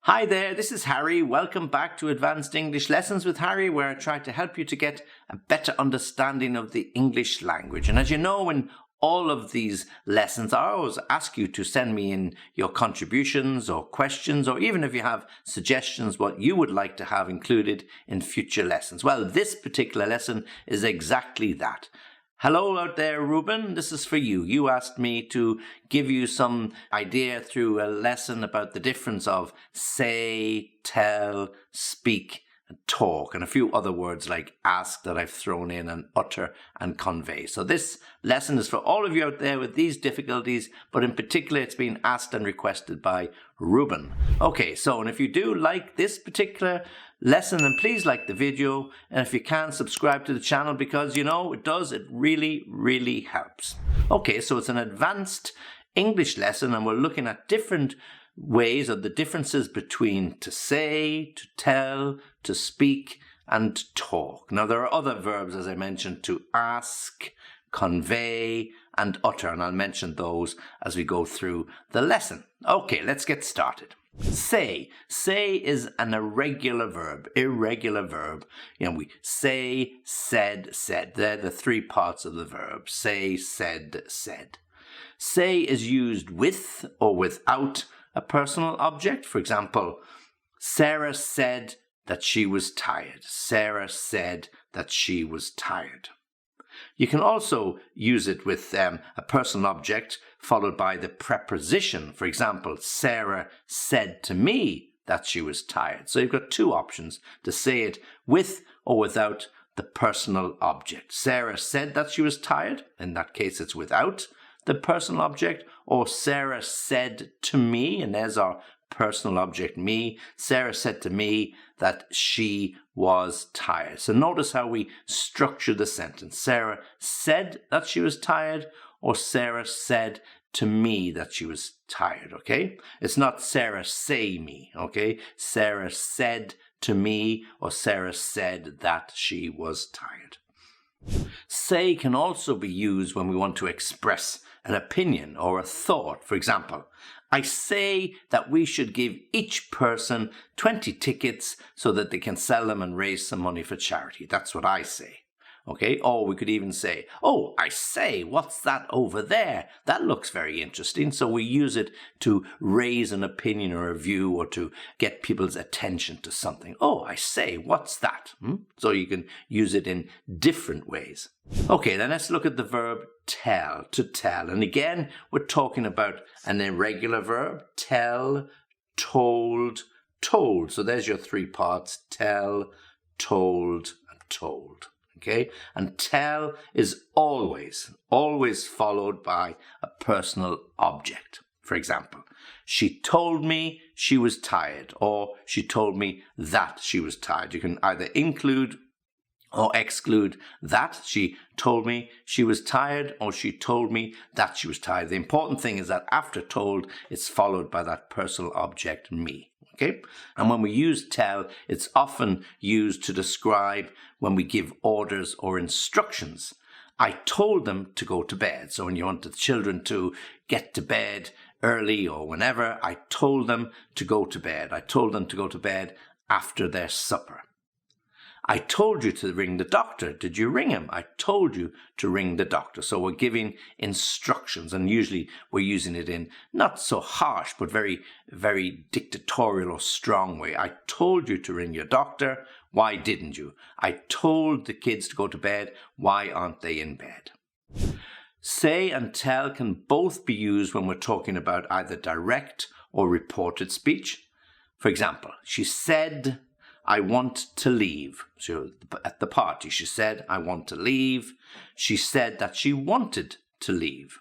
Hi there, this is Harry. Welcome back to Advanced English Lessons with Harry, where I try to help you to get a better understanding of the English language. And as you know, in all of these lessons, I always ask you to send me in your contributions or questions, or even if you have suggestions what you would like to have included in future lessons. Well, this particular lesson is exactly that. Hello out there, Ruben. This is for you. You asked me to give you some idea through a lesson about the difference of say, tell, speak, and talk, and a few other words like ask that I've thrown in, and utter and convey. So this lesson is for all of you out there with these difficulties, but in particular it's been asked and requested by Ruben. Okay, so and if you do like this particular lesson, then please like the video, and if you can, subscribe to the channel, because it really helps. Okay, so it's an advanced English lesson, and we're looking at different ways of the differences between to say, to tell, to speak, and to talk. Now there are other verbs, as I mentioned, to ask, convey, and utter, and I'll mention those as we go through the lesson. Okay, let's get started. Say. Say is an irregular verb. We say, said, said. They're the three parts of the verb. Say, said, said. Say is used with or without a personal object. For example, Sarah said that she was tired. Sarah said that she was tired. You can also use it with a personal object followed by the preposition. For example, Sarah said to me that she was tired. So you've got two options to say it with or without the personal object. Sarah said that she was tired. In that case, it's without the personal object. Or Sarah said to me, and there's our personal object, me. Sarah said to me that she was tired. So notice how we structure the sentence. Sarah said that she was tired, or Sarah said to me that she was tired, okay? It's not Sarah say me, okay? Sarah said to me, or Sarah said that she was tired. Say can also be used when we want to express an opinion or a thought. For example, I say that we should give each person 20 tickets so that they can sell them and raise some money for charity. That's what I say. Okay, or we could even say, oh, I say, what's that over there? That looks very interesting. So we use it to raise an opinion or a view, or to get people's attention to something. Oh, I say, what's that? So you can use it in different ways. Okay, then let's look at the verb tell, to tell. And again, we're talking about an irregular verb. Tell, told, told. So there's your three parts: tell, told, and told. Okay, and tell is always followed by a personal object. For example, she told me she was tired, or she told me that she was tired. You can either include or exclude that. She told me she was tired, or she told me that she was tired. The important thing is that after told, it's followed by that personal object, me. Okay? And when we use tell, it's often used to describe when we give orders or instructions. I told them to go to bed. So when you want the children to get to bed early or whenever, I told them to go to bed. I told them to go to bed after their supper. I told you to ring the doctor. Did you ring him? I told you to ring the doctor. So we're giving instructions, and usually we're using it in not so harsh, but very, very dictatorial or strong way. I told you to ring your doctor. Why didn't you? I told the kids to go to bed. Why aren't they in bed? Say and tell can both be used when we're talking about either direct or reported speech. For example, she said, I want to leave. So at the party, she said, I want to leave. She said that she wanted to leave.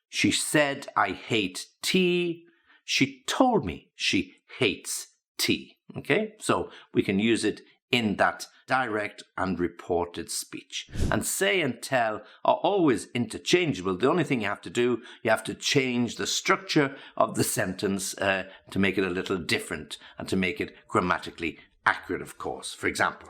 She said, I hate tea. She told me she hates tea. Okay, so we can use it in that direct and reported speech. And say and tell are always interchangeable. The only thing you have to do, you have to change the structure of the sentence to make it a little different and to make it grammatically accurate, of course. For example,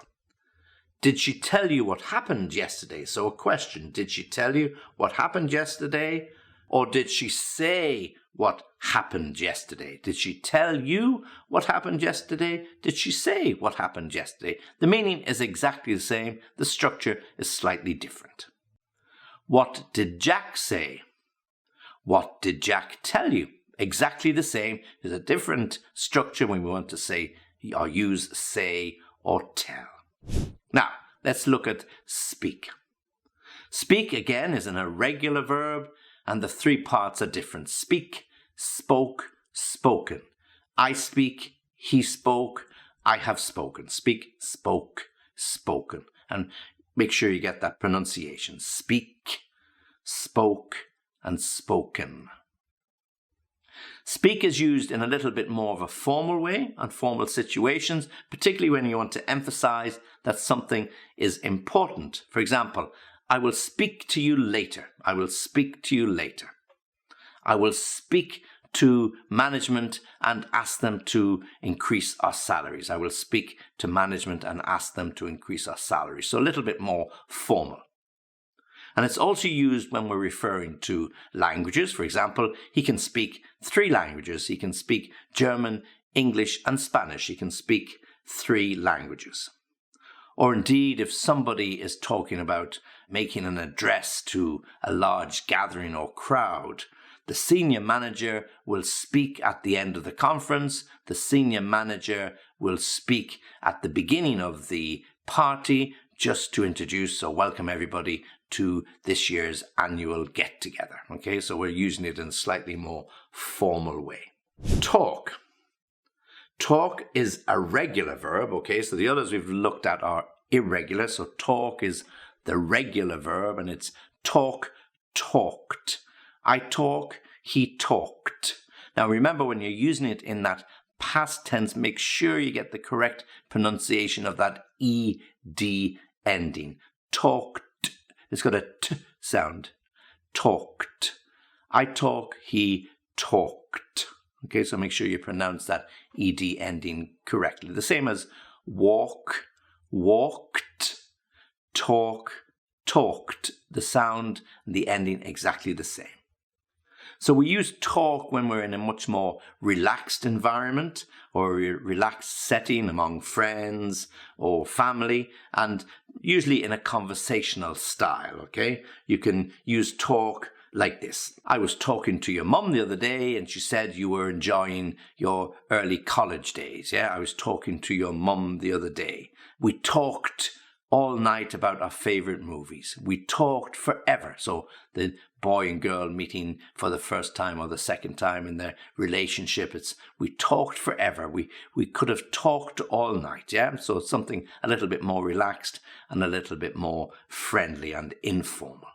did she tell you what happened yesterday? So a question, did she tell you what happened yesterday? Or did she say what happened yesterday? Did she tell you what happened yesterday? Did she say what happened yesterday? The meaning is exactly the same. The structure is slightly different. What did Jack say? What did Jack tell you? Exactly the same. There's a different structure when we want to say or use say or tell. Now, let's look at speak. Speak, again, is an irregular verb, and the three parts are different. Speak, spoke, spoken. I speak, he spoke, I have spoken. Speak, spoke, spoken. And make sure you get that pronunciation. Speak, spoke, and spoken. Speak is used in a little bit more of a formal way on formal situations, particularly when you want to emphasize that something is important. For example, I will speak to you later. I will speak to you later. I will speak to management and ask them to increase our salaries. I will speak to management and ask them to increase our salaries. So a little bit more formal. And it's also used when we're referring to languages. For example, he can speak 3 languages. He can speak German, English, and Spanish. He can speak 3 languages. Or indeed, if somebody is talking about making an address to a large gathering or crowd, the senior manager will speak at the end of the conference. The senior manager will speak at the beginning of the party just to introduce or welcome everybody to this year's annual get-together. Okay, so we're using it in a slightly more formal way. Talk. Talk is a regular verb, okay? So the others we've looked at are irregular. So talk is the regular verb, and it's talk, talked. I talk, he talked. Now remember, when you're using it in that past tense, make sure you get the correct pronunciation of that ed ending. Talked. It's got a t sound. Talked. I talk, he talked. Okay, so make sure you pronounce that ed ending correctly. The same as walk, walked, talk, talked. The sound and the ending exactly the same. So we use talk when we're in a much more relaxed environment or a relaxed setting among friends or family, and usually in a conversational style, okay? You can use talk like this. I was talking to your mum the other day and she said you were enjoying your early college days. Yeah, I was talking to your mum the other day. We talked all night about our favorite movies. We talked forever. So the boy and girl meeting for the first time or the second time in their relationship, we talked forever. We could have talked all night. Yeah. So it's something a little bit more relaxed and a little bit more friendly and informal.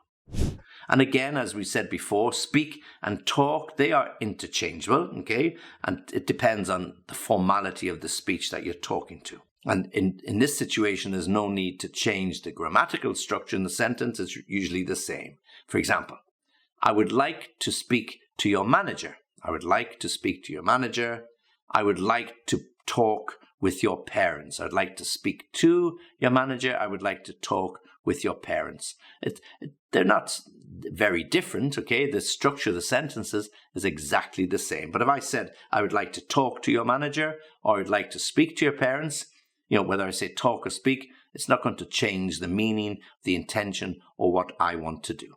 And again, as we said before, speak and talk, they are interchangeable. Okay. And it depends on the formality of the speech that you're talking to. And in this situation, there's no need to change the grammatical structure in the sentence. It's usually the same. For example, I would like to speak to your manager. I would like to speak to your manager. I would like to talk with your parents. I'd like to speak to your manager. I would like to talk with your parents. They're not very different, okay? The structure of the sentences is exactly the same. But if I said, I would like to talk to your manager, or I'd like to speak to your parents, whether I say talk or speak, it's not going to change the meaning, the intention, or what I want to do.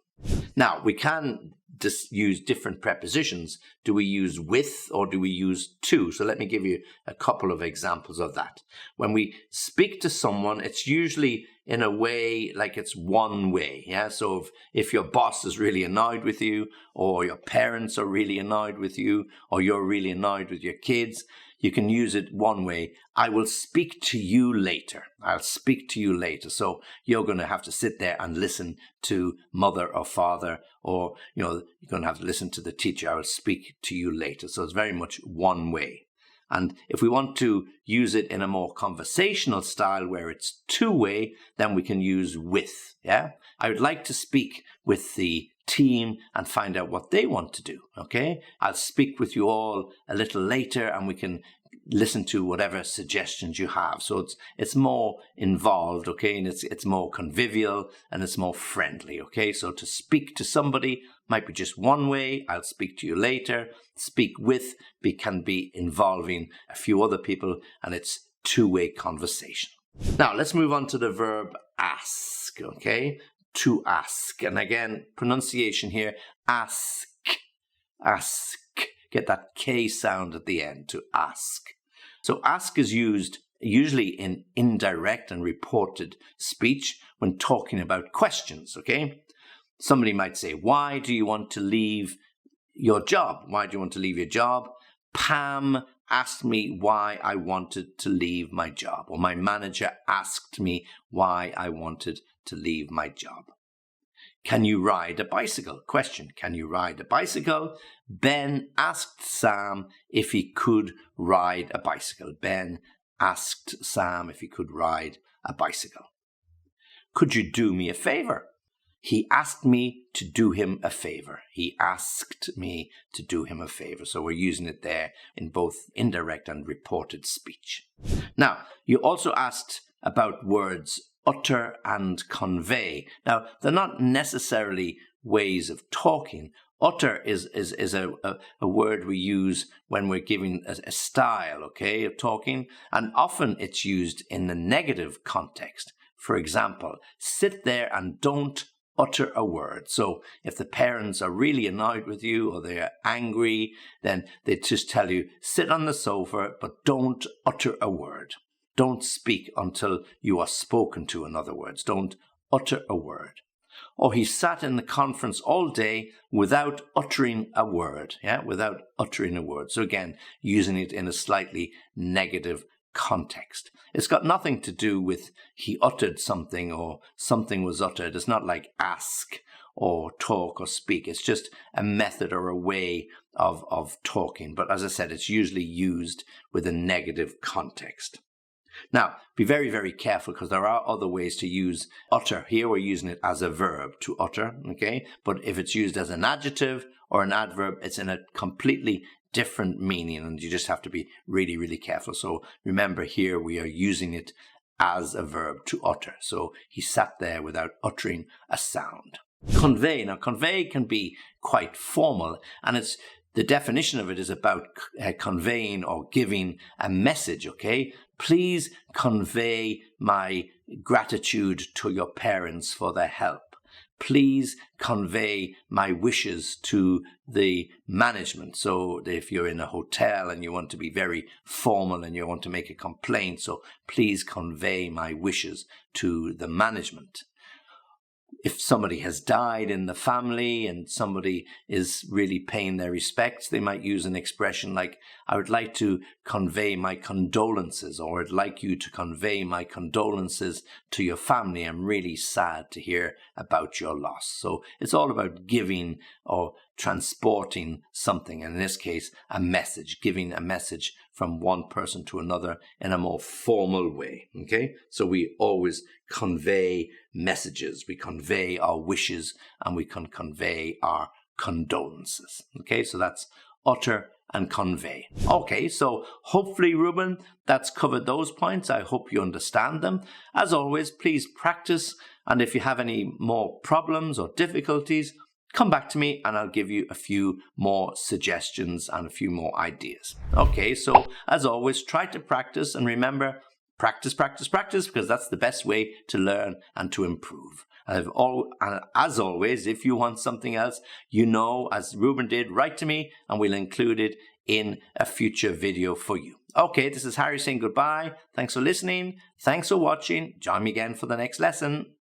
Now, we can just use different prepositions. Do we use with or do we use to? So let me give you a couple of examples of that. When we speak to someone, it's usually in a way like it's one way. Yeah. So if your boss is really annoyed with you, or your parents are really annoyed with you, or you're really annoyed with your kids, you can use it one way. I will speak to you later. I'll speak to you later. So you're going to have to sit there and listen to mother or father, or, you're going to have to listen to the teacher. I will speak to you later. So it's very much one way. And if we want to use it in a more conversational style where it's two-way, then we can use with. Yeah. I would like to speak with the team and find out what they want to do. Okay. I'll speak with you all a little later and we can listen to whatever suggestions you have. So it's more involved, okay, and it's more convivial and it's more friendly, okay. So to speak to somebody might be just one way. I'll speak to you later. Speak with can be involving a few other people, and it's two-way conversation. Now let's move on to the verb ask, okay. To ask, and again, pronunciation here, ask, ask. Get that K sound at the end, to ask. So ask is used usually in indirect and reported speech when talking about questions, okay? Somebody might say, why do you want to leave your job? Why do you want to leave your job? Pam asked me why I wanted to leave my job, or my manager asked me why I wanted to leave my job. Can you ride a bicycle? Question, can you ride a bicycle? Ben asked Sam if he could ride a bicycle. Ben asked Sam if he could ride a bicycle. Could you do me a favor? He asked me to do him a favor. He asked me to do him a favor. So we're using it there in both indirect and reported speech. Now, you also asked about words utter and convey. Now, they're not necessarily ways of talking. Utter is a word we use when we're giving a style, okay, of talking, and often it's used in the negative context. For example, sit there and don't utter a word. So if the parents are really annoyed with you or they're angry, then they just tell you, sit on the sofa, but don't utter a word. Don't speak until you are spoken to, in other words. Don't utter a word. Or he sat in the conference all day without uttering a word. Yeah, without uttering a word. So again, using it in a slightly negative context. It's got nothing to do with he uttered something or something was uttered. It's not like ask or talk or speak. It's just a method or a way of talking. But as I said, it's usually used with a negative context. Now, be very, very careful because there are other ways to use utter. Here we're using it as a verb, to utter, okay? But if it's used as an adjective or an adverb, it's in a completely different meaning, and you just have to be really, really careful. So remember, here we are using it as a verb, to utter. So he sat there without uttering a sound. Convey. Now, convey can be quite formal, and the definition of it is about conveying or giving a message, okay? Please convey my gratitude to your parents for their help. Please convey my wishes to the management. So if you're in a hotel and you want to be very formal and you want to make a complaint, so please convey my wishes to the management. If somebody has died in the family and somebody is really paying their respects, they might use an expression like, I would like to convey my condolences, or I'd like you to convey my condolences to your family. I'm really sad to hear about your loss. So it's all about giving or transporting something, and in this case, a message, giving a message from one person to another in a more formal way, okay? So we always convey messages, we convey our wishes, and we can convey our condolences, okay? So that's utter and convey. Okay, so hopefully, Ruben, that's covered those points. I hope you understand them. As always, please practice, and if you have any more problems or difficulties, come back to me and I'll give you a few more suggestions and a few more ideas. Okay, so as always, try to practice, and remember, practice, practice, practice, because that's the best way to learn and to improve. And as always, if you want something else, you know, as Ruben did, write to me and we'll include it in a future video for you. Okay, this is Harry saying goodbye. Thanks for listening. Thanks for watching. Join me again for the next lesson.